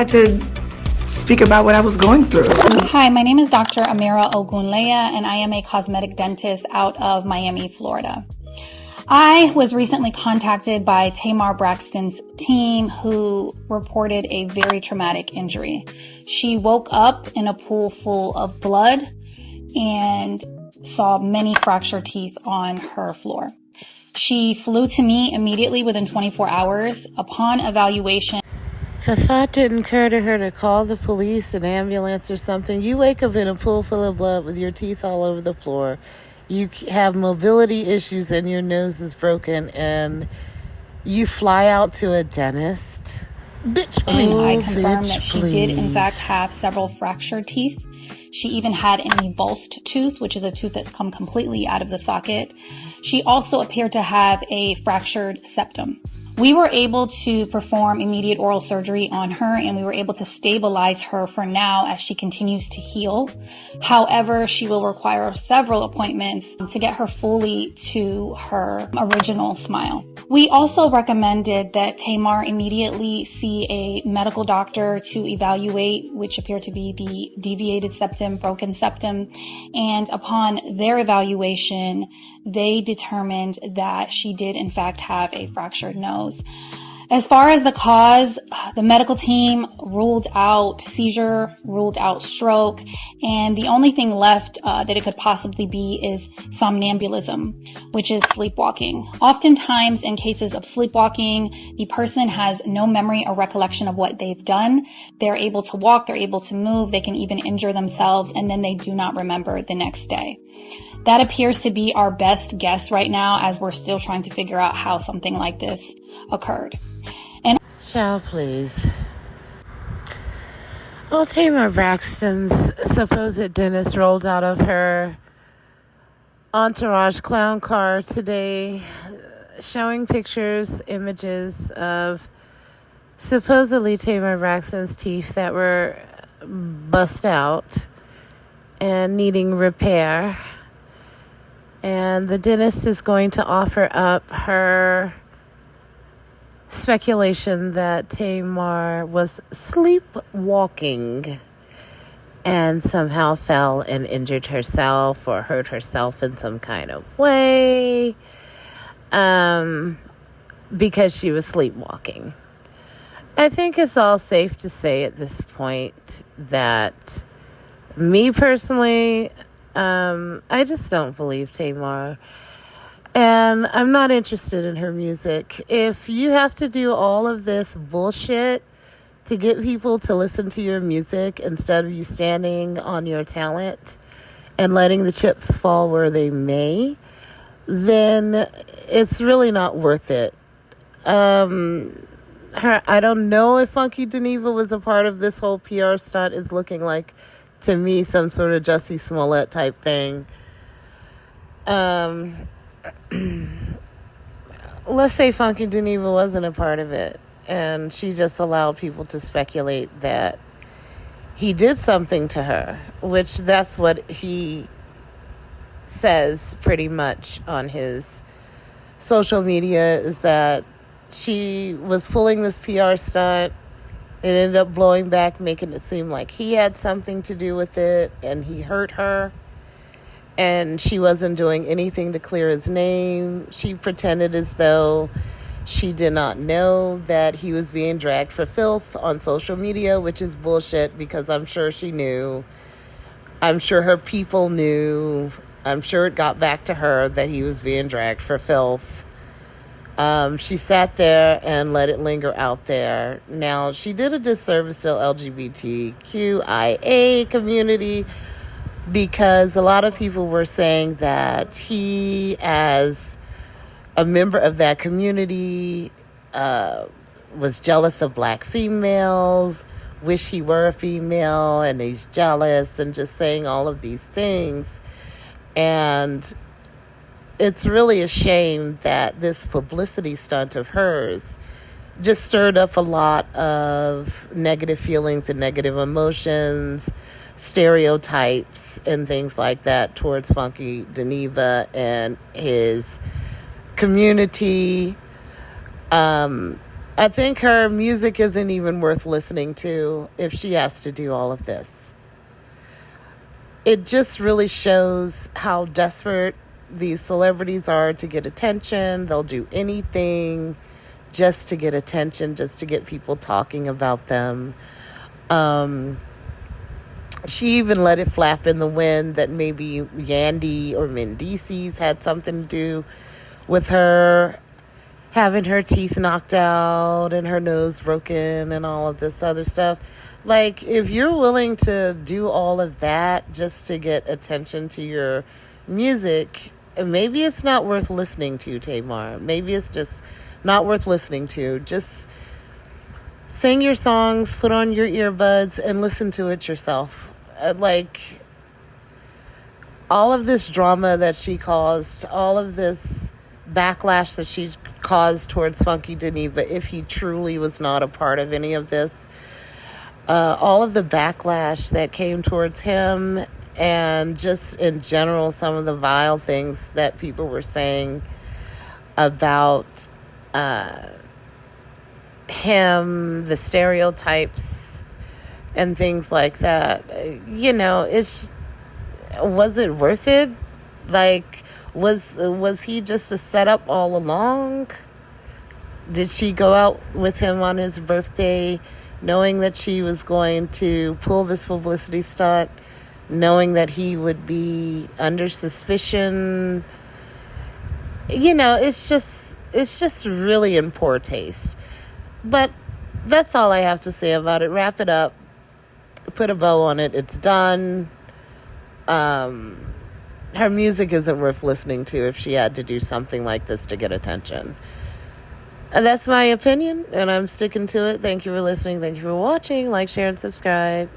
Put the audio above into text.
To speak about what I was going through. Hi, my name is Dr. Amira Ogunleya, and I am a cosmetic dentist out of Miami, Florida. I was recently contacted by Tamar Braxton's team, who reported a very traumatic injury. She woke up in a pool full of blood and saw many fractured teeth on her floor. She flew to me immediately within 24 hours. Upon evaluation, the thought didn't occur to her to call the police, an ambulance, or something. You wake up in a pool full of blood with your teeth all over the floor. You have mobility issues and your nose is broken, and you fly out to a dentist. Bitch, please. I confirmed that she did, in fact, have several fractured teeth. She even had an avulsed tooth, which is a tooth that's come completely out of the socket. She also appeared to have a fractured septum. We were able to perform immediate oral surgery on her, and we were able to stabilize her for now as she continues to heal. However, she will require several appointments to get her fully to her original smile. We also recommended that Tamar immediately see a medical doctor to evaluate, which appeared to be the deviated septum, broken septum. And upon their evaluation, they determined that she did in fact have a fractured nose. As far as the cause, the medical team ruled out seizure, ruled out stroke, and the only thing left that it could possibly be is somnambulism, which is sleepwalking. Oftentimes in cases of sleepwalking, the person has no memory or recollection of what they've done. They're able to walk, they're able to move, they can even injure themselves, and then they do not remember the next day. That appears to be our best guess right now, as we're still trying to figure out how something like this occurred. Child, please. Well, Tamar Braxton's supposed dentist rolled out of her entourage clown car today, showing pictures, images of supposedly Tamar Braxton's teeth that were bust out and needing repair. And the dentist is going to offer up her speculation that Tamar was sleepwalking and somehow fell and injured herself or hurt herself in some kind of way because she was sleepwalking. I think it's all safe to say at this point that me personally, I just don't believe Tamar. And I'm not interested in her music. If you have to do all of this bullshit to get people to listen to your music instead of you standing on your talent and letting the chips fall where they may, then it's really not worth it. I don't know if Funky Geneva was a part of this whole PR stunt. It's looking like, to me, some sort of Jussie Smollett type thing. Let's say Funky Geneva wasn't a part of it, and she just allowed people to speculate that he did something to her, which that's what he says pretty much on his social media, is that she was pulling this PR stunt. It ended up blowing back, making it seem like he had something to do with it, and he hurt her. And she wasn't doing anything to clear his name. She pretended as though she did not know that he was being dragged for filth on social media, which is bullshit, because I'm sure she knew. I'm sure her people knew. I'm sure it got back to her that he was being dragged for filth. She sat there and let it linger out there. Now, she did a disservice to the LGBTQIA community, because a lot of people were saying that he, as a member of that community, was jealous of black females, wish he were a female, and he's jealous, and just saying all of these things. And it's really a shame that this publicity stunt of hers just stirred up a lot of negative feelings and negative emotions, stereotypes and things like that towards Funky Geneva and his community. I think her music isn't even worth listening to if she has to do all of this. It just really shows how desperate these celebrities are to get attention. They'll do anything just to get attention, just to get people talking about them. She even let it flap in the wind that maybe Yandy or Mendices had something to do with her having her teeth knocked out and her nose broken and all of this other stuff. Like, if you're willing to do all of that just to get attention to your music, maybe it's not worth listening to, Tamar. Maybe it's just not worth listening to. Just sing your songs, put on your earbuds, and listen to it yourself. Like, all of this drama that she caused, all of this backlash that she caused towards Funky Dineva, if he truly was not a part of any of this, all of the backlash that came towards him, and just in general some of the vile things that people were saying about him, the stereotypes and things like that. Was it worth it? Like, was he just a setup all along? Did she go out with him on his birthday knowing that she was going to pull this publicity stunt, knowing that he would be under suspicion? It's just really in poor taste. But that's all I have to say about it. Wrap it up. Put a bow on it. It's done. Her music isn't worth listening to if she had to do something like this to get attention. And that's my opinion, and I'm sticking to it. Thank you for listening. Thank you for watching. Like, share, and subscribe.